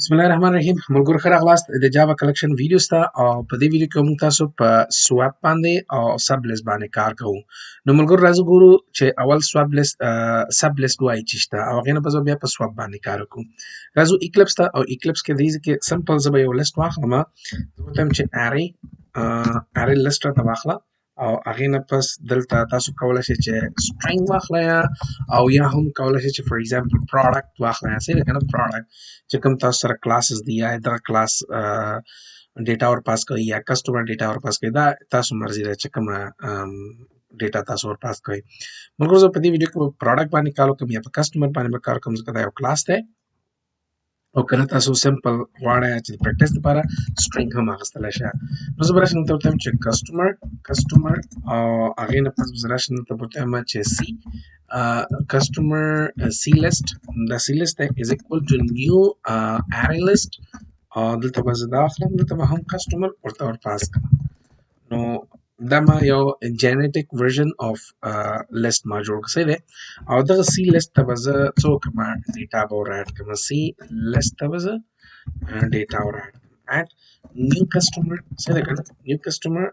بسم الله الرحمن الرحیم ملګرو ښه راغلاست د جاوا کلکشن ویډیوز ته او په دې ویډیو کې موږ تاسو په سواب باندې او سب لیست باندې کار کوو نو ملګرو راځو ګورو چې اول سب لیست وایي چې شته او هغې نه پس بیا په سواب باندې کار وکړو راځو ایکلیپس ته او ایکلیپس کې دې کې سمپل زه به یو لیست واخلم زه به چې ارې لیست راته واخله او هغې نه پس دلته تاسو کولی شئ چې سټرینګ واخلئ او یا هم کولی شئ چې فار ایگزامپل پروډکټ واخلئ صحیح ده که نه پروډکټ چې کوم تاسو سره کلاسز دي یا دغه کلاس ډیټا ور پاس کوي یا کسټمر ډیټا ور پاس کوي دا تاسو مرزي ده چې کومه ډیټا تاسو ور پاس کوي مګر زه په دې ویډیو کې په پروډکټ باندې کار کوم یا په کسټمر باندې به کار کوم ځکه دا یو کلاس دی او کنه تاسو سمپل غواړئ چې د پریکټس لپاره سټرینګ هم اخیستلی شئ نو زه به راشم ته ورته وایم چې کسټمر او هغې نه پس به زه راشم ته ورته وایم چې سی customer C list the C list is equal to new array list دلته به زه دا اخلم دلته به هم customer ورته ور پاس کړم نو دا ما یو جنریټیک ورژن اف لیست ما جوړ کړی دی او دغه سی لیست ته به زه څه وکړم ډیټا به ور اډ کړم سی لیست ته به زه ډیټا ور اډ کړم اډ نیو کسټمر څه ده که نه نیو کسټمر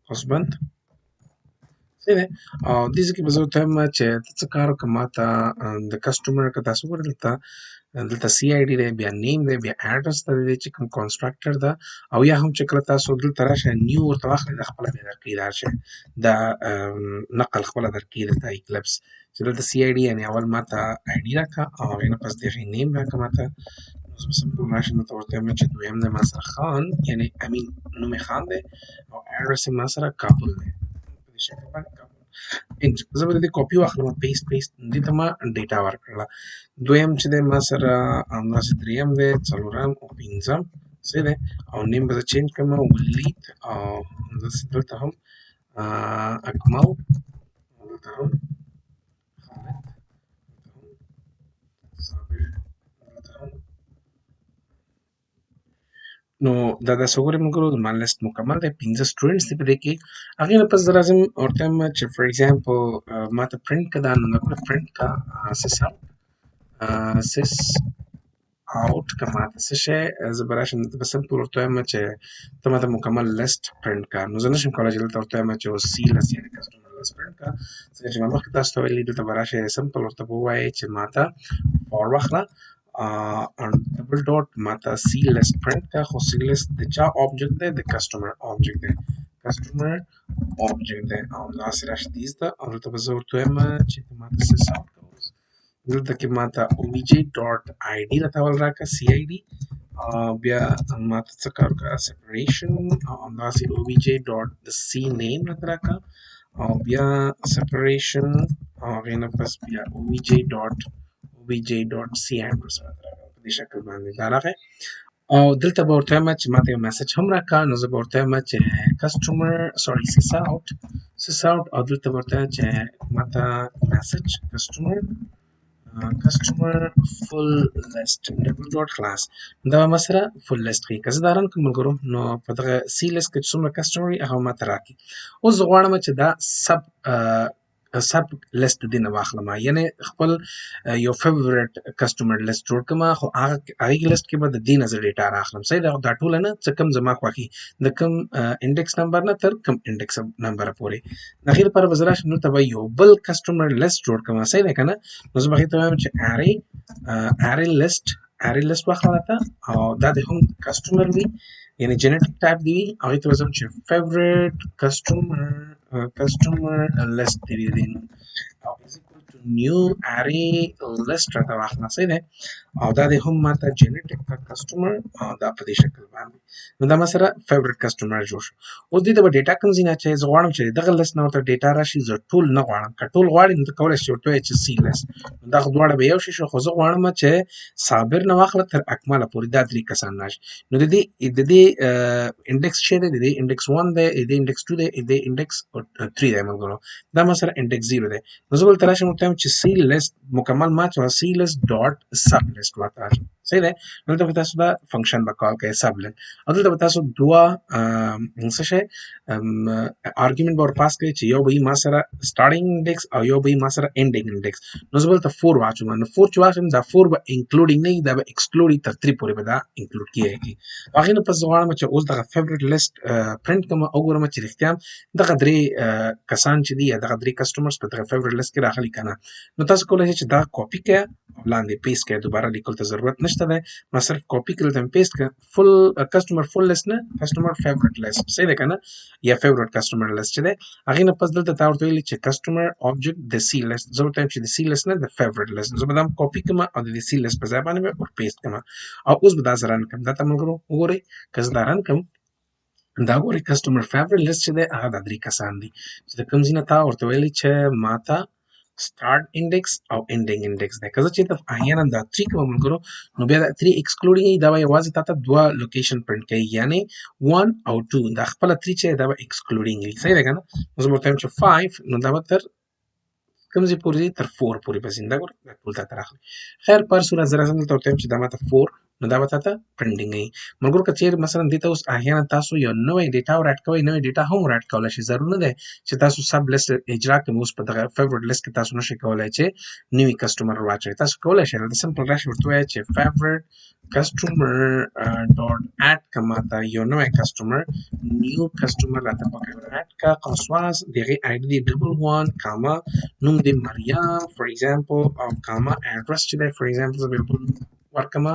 قوسبند صحیح دی او دې ځای کې به زه ورته وایم چې ته څه کار وکړه ما ته د کسټمر که تاسو وګورئ دلته سی آی ډي دی بیا نیم دی بیا اډرس ته دی چې کوم کنسټرکټر ده او یا هم چې کله تاسو دلته راشئ نیو ورته واخلئ دا خپله بیا درکوي دا شی دا نقل خپله درکوي دلته ایکلیپس چې دلته سی آی ډي یعنې اول ما ته آی ډي راکړه او هغې نه پس د هغې نیم راکړه ما ته نو زه به سمپل راشم دلته ورته وایم چې دویم دی ما سره خان یعنې امین نوم یې خان دی او اډرس یې ما سره کابل دی په دې شکل باندې زه به د دې کاپي واخلم پیسټ دې ته ما ډیټا ورکړله دویم چې دی ما سره همداسې دریم دی څلورم او پنځم صحیح دی او نیم به زه چینج کړم ولید او همداسې دلته هم اکمل دلته هم خالد صابر دلته هم نو دا داسې وګورئ ملګرو زما لیست مکمل دی 15 سټوډنټس دي په دې کې هغې نه پس زه راځم ورته وایم چې فار ایگزامپل ما ته پرنټ که دا نمبرونه پرنټ که سس آوټ که ما ته څه شی زه به راشم دلته به سمپل ورته وایم چې ته ما ته مکمل لیست پرنټ که نو زه نشم کولی چې دلته ورته وایم چې سی لیست یعنې کسټمر لیست پرنټ که څنګه چې ما مخکې تاسو ته ویلي دلته به راشئ سمپل ورته به ووایئ چې ما ته فار واخله ډبل ډاټ ما ته سی لیست پرنټ که خو سی لیست د چا آبجیکټ دی د کسټمر آبجیکټ دی کسټمر آبجیکټ دی او همداسې راشي دیز ته او دلته به زه ورته وایم چې ته ما ته سس آوټ کوز دلته کې ما ته اوبیجې ډاټ آی ډي راته اول راکړه سی آی ډي بیا ما ته څه کار وکړه سپریشن او همداسې اوبیجې ډاټ د سی نیم راته راکړه او بیا سپریشن او هغې نه پس بیا اوبیجې ډاټ سی اډرس راته راکړه په دې شکل باندې دا راغی او دلته به ورته وایم چې ما ته یو میسج هم راکړه نو زه به ورته وایم چې کسټمر سس آوټ او دلته به ورته وایم چې ما ته میسج کسټمر فل لیست ډبل ډاټ خلاص دا به ما سره فل لیست ښیي که زه دا رن کړم ملګرو نو په دغه سی لیست کې چې څومره کسټمر وي هغه به ما ته راکړي اوس زه غواړم چې دا سب لیست د دې نه واخلم یعنې خپل یو فیورټ کسټمر لیست جوړ کړم خو هغې لیست کې به د دې نه زه ډیټا راخلم صحیح ده دا ټوله نه څه کوم زما خوښي د کوم انډکس نمبر نه تر کوم انډکس نمبره پورې د هغې لپاره به زه راشم دلته به یو بل کسټمر لیست جوړ کړم صحیح ده که نه نو زه به هغې ته وایم چې array list واخله راته او دا د هم کسټمر وي یعنی جنریټیک ټایپ دی هغې ته به زه چې فیورټ کسټمر لیست دی دی نو او از اکول ټو نیو ارې لیست راته واخله صحیح دی او دا دی هم ما ته جنریټیک کسټمر دا په دې شکل باندې نو دا ما سره فیورټ کسټمر جوړ شو اوس دې ته به ډیټا کوم ځای نه اچوئ زه غواړم چې دغه لیست نه ورته ډیټا راشي زه ټول نه غواړم که ټول غواړې نو ته کولی شې ورته ووایې چې سی لیست نو دا خو دواړه به یو شي شو خو زه غواړم چې صابر نه واخله تر اکمله پورې دا درې کسان راشي نو د دې انډکس چې دی د دې انډکس 1 دی د دې انډکس 2 دی د دې انډکس 3 دی ملګرو دا ما سره انډکس 0 دی نو زه بلته راشم ورته وایم ته چې سی لیست مکمل ما چې سی لیست ډاٹ سب لیست وتا صحیح ده دلته به تاسو دا فنکشن به کال کوي سب لیست او دلته به تاسو دوه څه شي آرګومنت به پاس کوي چې یو به ما سره سٹارټینګ انډیکس او یو به ما سره انډینګ انډیکس نو زه بلته 4 واچوم نو 4 چې واچوم دا 4 به انکلوډینګ نه دا به ایکسکلوډینګ تر 3 پورې به دا انکلوډ کیږي هغه نه پس غواړم چې اوس دغه فیوریټ لیست پرنٹ کوم او ګورم چې رښتیا دغه درې کسان چې دي دغه درې کسٹمرز په دغه فیوریټ لیست کې راغلي کنه نو تاسو کولای شئ چې دا کاپی کړئ لاندې پیسټ کړئ دوباره لیکل ته ضرورت نشته ده ما صرف کاپی کړل ته پیسټ کړ فل کسٹمر فل لیست نه کسٹمر فیوریټ لیست صحیح ده کنه یا فیوریټ کسٹمر لیست چې ده هغه نه پس دلته تا ورته ویل چې کسٹمر آبجیکټ د سی لیست زه ورته چې د سی لیست نه د فیوریټ لیست زه به دا کاپی کوم او د سی لیست په ځای باندې ور پیسټ کوم او اوس به دا سره رن کوم دا ته موږ وګورئ کله دا رن کوم دا ګوري کسٹمر فیوریټ لیست چې ده هغه د درې کسان دي چې د کوم ځینه تا ورته ویلي چې ماته start index او ending index ده کله چې ته احیانا دا 3 کوم ملګرو نو بیا دا 3 excluding دا یوازې تاسو دوه لوکیشن پرنٹ کوي یعنی 1 او 2 دا خپل 3 چې دا excluding صحیح ده کنه زه ورته چې 5 نو دا تر کوم ځای پورې تر 4 پورې بس دا ګور دا ټول تا راخلي خیر پر صورت زرا څنګه ته ورته چې دا ماته 4 نو دا وتا ته پرنټینګ ای مګر کچیر مثلا دته اوس احیانا تاسو یو نوې ډیټا ور اډ کوئ نوې ډیټا هم ور اډ کولای شي ضرور نه ده چې تاسو سب لیست اجرا کوئ اوس په دغه فیوریټ لیست کې تاسو نشئ کولای چې نوې کسٹمر واچوي تاسو کولای شئ د سمپل راشي ورته چې فیوریټ کسٹمر ډاٹ اډ کماته یو نوې کسٹمر نیو کسٹمر راته پکې اډ کا قصواس دغه آی ډی ډبل 1 کاما نوم د مریم فور ایگزامپل او کاما اډرس چې ده فور ایگزامپل ورکما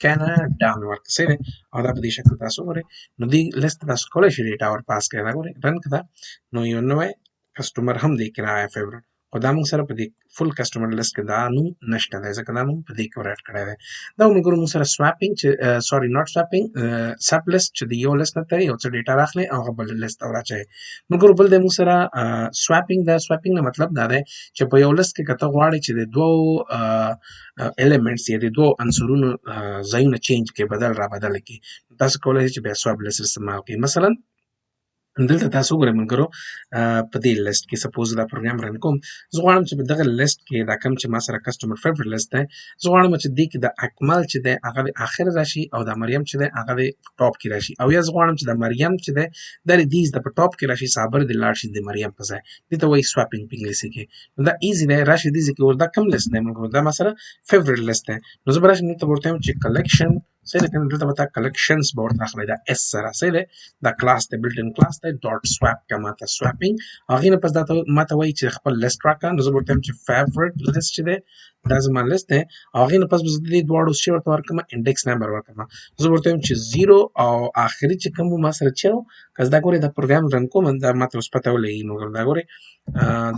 کاناډا ورک سره او دا په دې شکل تاسو غواړئ نو دې لیست تاسو کولای شئ ډیټا ور پاس کړئ دا غواړئ رن کړه نو یو نوې کسٹمر هم دې کې راغی فیوریټ او دا موږ سره په دې فل کسٹمر لیست کې دا نو نشته ده ځکه دا موږ په دې کې ور اډ کړی دی دا موږ موږ سره سواپینګ چې سوري ناٹ سواپینګ سب لیست چې د یو لیست نه ته یو څه ډیټا راخلي او بل لیست راچي موږ بل د موږ سره سواپینګ دا سواپینګ نه مطلب دا دی چې په یو لیست کې کته غواړي چې د دوه ایلیمنټس یا د دوه عنصرونو ځایونه چینج کې بدل را بدل کې تاسو کولای شئ چې بیا سواب لیست استعمال کړئ مثلا دلته تاسو ګورئ ملګرو په دې لیست کې سپوز دا پروګرام رن کوم زه غواړم چې په دغه لیست کې دا کوم چې ما سره کسٹمر فیوریټ لیست ده زه غواړم چې دې کې د اکمل چې ده هغه د اخر راشي او د مریم چې ده هغه د ټاپ کې راشي او یا زه غواړم چې د مریم چې ده د دیز د په ټاپ کې راشي صابر د لاړ شي د مریم په ځای دې ته وایي سواپینګ په انګلیسي کې دا ایزی ده راشي دې کې ور دا کوم لیست ده ملګرو دا ما سره فیوریټ لیست ده نو زه براشم ته ورته چې کلیکشن صحیح ده کنه دلته به تا کلیکشنز به ورته اخلي دا اس سره صحیح ده دا کلاس ده بلټ ان کلاس ده ډاټ سواپ کماته سواپینګ هغه نه پس دا ماته وایي چې خپل لیست راکا نو زه ورته چې فیوریټ لیست چې ده دا زما لیست ده هغه نه پس دې دواړو شی ورته ورکم انډیکس نمبر ورکم زه ورته چې 0 او اخري چې کوم ما سره چاو کز دا ګوري دا پروګرام رن کوم دا ماته اوس پته ولې نو دا ګوري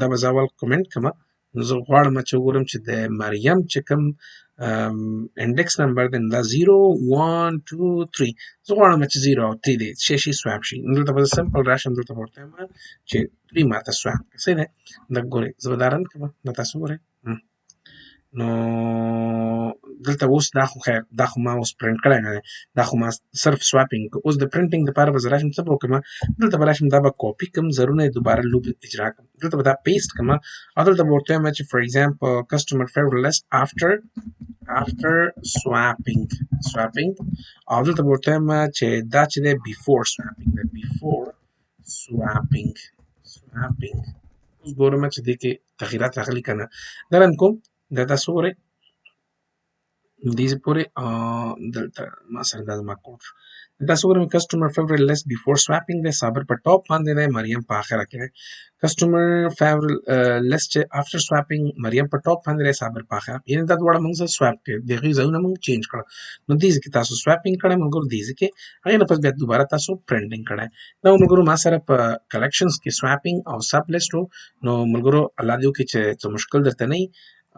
دا به زاول کمنټ کما زه غواړم چې وګورم چې د مریم چې کوم index number then the 0 1 2 3 زه غواړم چې 0 او 3 دی شي سواب شي نو دلته به سمپل راشم دلته ورته ما چې 3 ماته سواب صحیح ده دا ګورئ زه ودارن کوم نو تاسو ګورئ نو دلته اوس دا خو خیر دا خو ما اوس پرنټ کړی نه دا خو ما صرف سواپینګ اوس د پرنټینګ لپاره به زه راشم څه به وکړم دلته به راشم دا به کاپي کړم ضرور نه دوباره لوپ اجرا کړم دلته به دا پیسټ کړم او دلته به ورته وایم چې فور ایگزامپل کسٹمر فیوریټ لیست after swapping او دلته به ورته وایم چې دا چې دی before swapping اوس ګورم چې دې کې تغییرات راغلي که نه دا رن کوم دا تاسو ګورئ دې پورې دلته ما سره دا زما کوډ تاسو ګورئ کسٹمر فیوریټ لیست بیفور سواپینګ دی صابر په ټاپ باندې دی مریم په اخره کې دی کسٹمر فیوریټ لیست افټر سواپینګ مریم په ټاپ باندې دی صابر په اخره یعنې دا دواړه موږ سره سواپ کړي دغه ځایونه موږ چینج کړه نو دې کې تاسو سواپینګ کړئ مګر دې کې هغه نه پس بیا دوباره تاسو پرنټینګ کړئ دا مګر ما سره په کلیکشنز کې سواپینګ او سب لیست نو مګر الله دې وکړي چې څه مشکل درته نه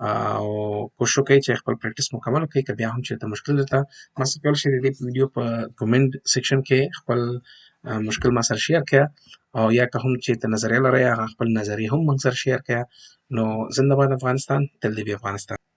او کوشش وکړئ چې خپل پریکټس مکمل کړئ که بیا هم چېرته مشکل درته ما سره کولی شئ د دې ویډیو په کومنټ سیکشن کې خپل مشکل ما سره شیر کړه او یا که هم چېرته نظریه لرئ هغه خپل نظریې هم موږ سره شیر کړه نو زنده باد افغانستان تل دې وي افغانستان